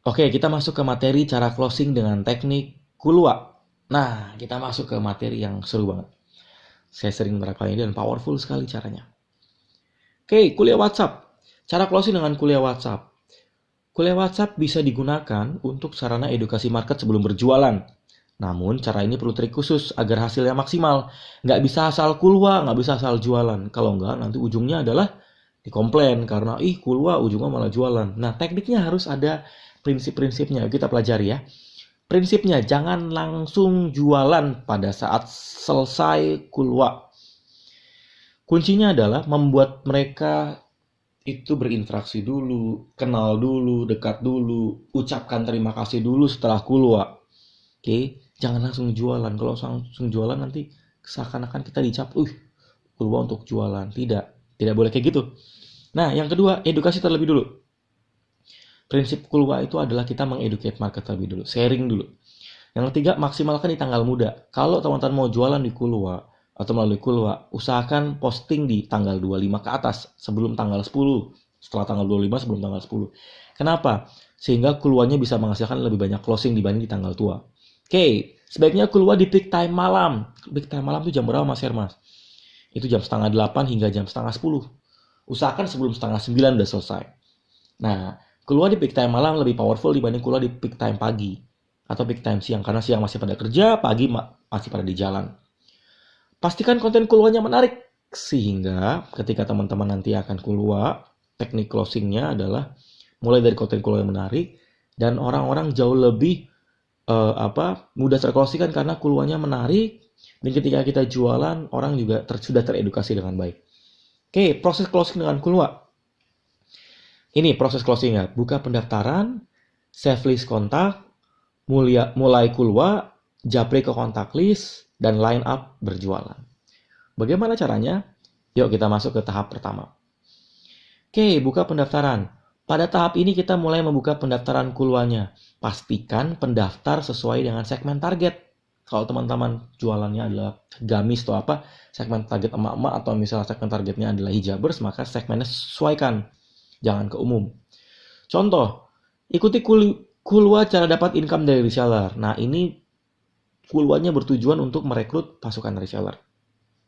Oke, kita masuk ke materi cara closing dengan teknik Kulwa. Nah, kita masuk ke materi yang seru banget. Saya sering menerapkan ini dan powerful sekali caranya. Oke, kuliah WhatsApp. Cara closing dengan kuliah WhatsApp. Kuliah WhatsApp bisa digunakan untuk sarana edukasi market sebelum berjualan. Namun, cara ini perlu trik khusus agar hasilnya maksimal. Nggak bisa asal kulwa, nggak bisa asal jualan. Kalau nggak, nanti ujungnya adalah dikomplain karena kulwa ujungnya malah jualan. Nah, tekniknya harus ada prinsip-prinsipnya. Kita pelajari ya. Prinsipnya, jangan langsung jualan pada saat selesai kulwa. Kuncinya adalah membuat mereka itu berinteraksi dulu, kenal dulu, dekat dulu, ucapkan terima kasih dulu setelah kulwa. Oke, jangan langsung jualan. Kalau langsung jualan nanti seakan-akan kita dicap, kulwa untuk jualan. Tidak boleh kayak gitu. Nah, yang kedua, edukasi terlebih dulu. Prinsip kulwa itu adalah kita mengeducate market terlebih dulu, sharing dulu. Yang ketiga, maksimalkan di tanggal muda. Kalau teman-teman mau jualan di kulwa atau melalui kulwa, usahakan posting di tanggal 25 ke atas sebelum tanggal 10. Setelah tanggal 25 sebelum tanggal 10. Kenapa? Sehingga kulwanya bisa menghasilkan lebih banyak closing dibanding di tanggal tua. Oke, sebaiknya kulwa di peak time malam. Peak time malam itu jam berapa Mas Hermas? Itu jam setengah 8 hingga jam setengah 10. Usahakan sebelum setengah 9 udah selesai. Nah, kulwa di peak time malam lebih powerful dibanding kulwa di peak time pagi atau peak time siang, karena siang masih pada kerja, pagi masih pada di jalan. Pastikan konten kulwanya menarik sehingga ketika teman-teman nanti akan kulwa, teknik closingnya adalah mulai dari konten kulwa yang menarik dan orang-orang jauh lebih mudah terclosingkan karena kulwanya menarik, dan ketika kita jualan orang juga sudah teredukasi dengan baik. Oke, proses closing dengan kulwa. Ini proses closingnya. Buka pendaftaran, save list kontak, mulai kulwa, japri ke kontak list, dan line up berjualan. Bagaimana caranya? Yuk kita masuk ke tahap pertama. Oke, buka pendaftaran. Pada tahap ini kita mulai membuka pendaftaran kulwanya. Pastikan pendaftar sesuai dengan segmen target. Kalau teman-teman jualannya adalah gamis atau apa, segmen target emak-emak atau misalnya segmen targetnya adalah hijabers, maka segmennya sesuaikan. Jangan ke umum. Contoh, ikuti kulwa cara dapat income dari reseller. Nah, ini kulwanya bertujuan untuk merekrut pasukan reseller.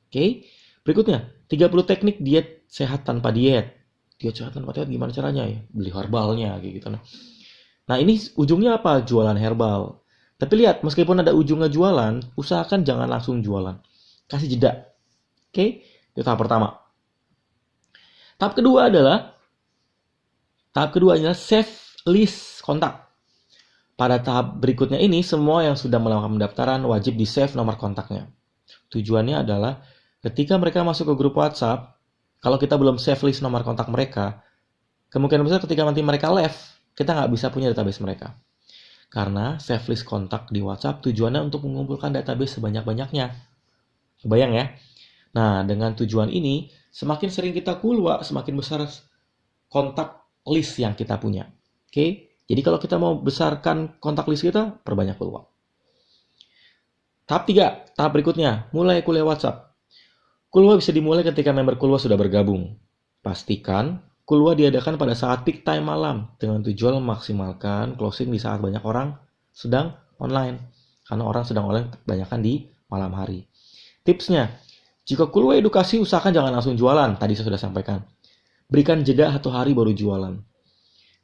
Oke, berikutnya 30 teknik diet sehat tanpa diet. Diet sehat tanpa diet gimana caranya ya? Beli herbalnya kayak gitu. Nah, ini ujungnya apa? Jualan herbal. Tapi lihat, meskipun ada ujungnya jualan, usahakan jangan langsung jualan. Kasih jeda. Oke, itu tahap pertama. Tahap kedua adalah save list kontak. Pada tahap berikutnya ini, semua yang sudah melakukan pendaftaran wajib di-save nomor kontaknya. Tujuannya adalah ketika mereka masuk ke grup WhatsApp, kalau kita belum save list nomor kontak mereka, kemungkinan besar ketika nanti mereka left, kita nggak bisa punya database mereka. Karena save list kontak di WhatsApp tujuannya untuk mengumpulkan database sebanyak-banyaknya. Kebayang ya? Nah, dengan tujuan ini, semakin sering kita kulwa, semakin besar kontak list yang kita punya. Oke? Jadi kalau kita mau besarkan kontak list kita, perbanyak kulwa. Tahap 3, tahap berikutnya, mulai kuliah WhatsApp. Kulwa bisa dimulai ketika member kulwa sudah bergabung. Pastikan kulwa diadakan pada saat peak time malam dengan tujuan memaksimalkan closing di saat banyak orang sedang online. Karena orang sedang online kebanyakan di malam hari. Tipsnya, jika kulwa edukasi usahakan jangan langsung jualan, tadi saya sudah sampaikan. Berikan jeda 1 hari baru jualan.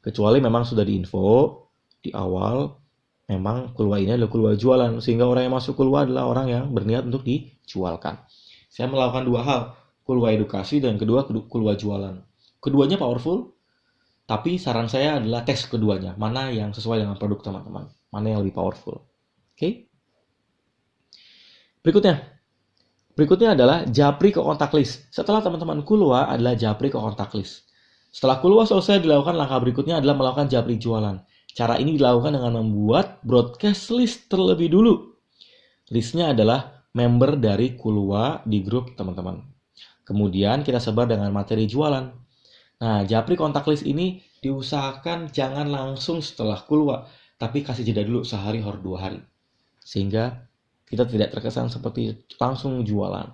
Kecuali memang sudah diinfo di awal, memang kulwa ini adalah kulwa jualan, sehingga orang yang masuk kulwa adalah orang yang berniat untuk dijualkan. Saya melakukan 2 hal, kulwa edukasi dan kedua kulwa jualan. Keduanya powerful, tapi saran saya adalah tes keduanya. Mana yang sesuai dengan produk teman-teman, mana yang lebih powerful. Oke? Berikutnya adalah japri ke kontak list. Setelah teman-teman kulwa adalah japri ke kontak list. Setelah kulwa selesai, dilakukan langkah berikutnya adalah melakukan japri jualan. Cara ini dilakukan dengan membuat broadcast list terlebih dulu. Listnya adalah member dari kulwa di grup teman-teman. Kemudian kita sebar dengan materi jualan. Nah, japri kontak list ini diusahakan jangan langsung setelah kulwa, tapi kasih jeda dulu sehari atau 2 hari. Sehingga kita tidak terkesan seperti langsung jualan.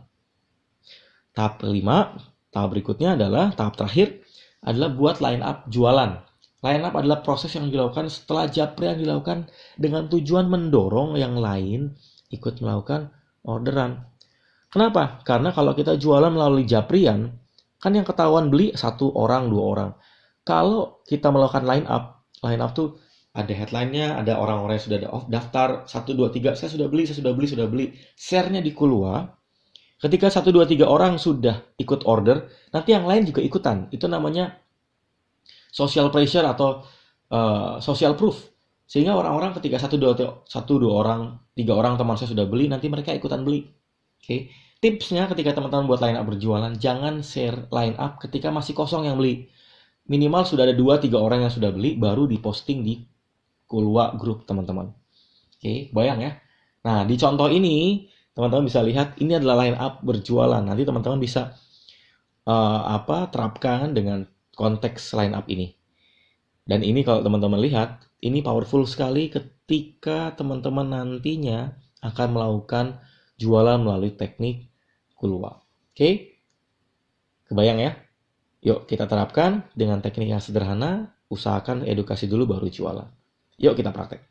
Tahap kelima, tahap berikutnya adalah tahap terakhir adalah buat line up jualan. Line up adalah proses yang dilakukan setelah japri yang dilakukan dengan tujuan mendorong yang lain ikut melakukan orderan. Kenapa? Karena kalau kita jualan melalui japrian, kan yang ketahuan beli 1 orang, 2 orang. Kalau kita melakukan line up tuh ada headline-nya, ada orang-orang yang sudah daftar, 1, 2, 3, saya sudah beli, saya sudah beli. Share-nya di Kulua. Ketika 1, 2, 3 orang sudah ikut order, nanti yang lain juga ikutan. Itu namanya social pressure atau social proof. Sehingga orang-orang ketika 1, 2 orang, 3 orang teman saya sudah beli, nanti mereka ikutan beli. Oke. Tipsnya ketika teman-teman buat line up berjualan, jangan share line up ketika masih kosong yang beli. Minimal sudah ada 2-3 orang yang sudah beli, baru diposting di Kulua Group teman-teman. Oke, bayang ya. Nah, di contoh ini, teman-teman bisa lihat, ini adalah line up berjualan. Nanti teman-teman bisa terapkan dengan konteks line up ini. Dan ini kalau teman-teman lihat, ini powerful sekali ketika teman-teman nantinya akan melakukan jualan melalui teknik Kulua. Oke? Kebayang ya? Yuk kita terapkan dengan teknik yang sederhana, usahakan edukasi dulu baru jualan. Yuk kita praktek.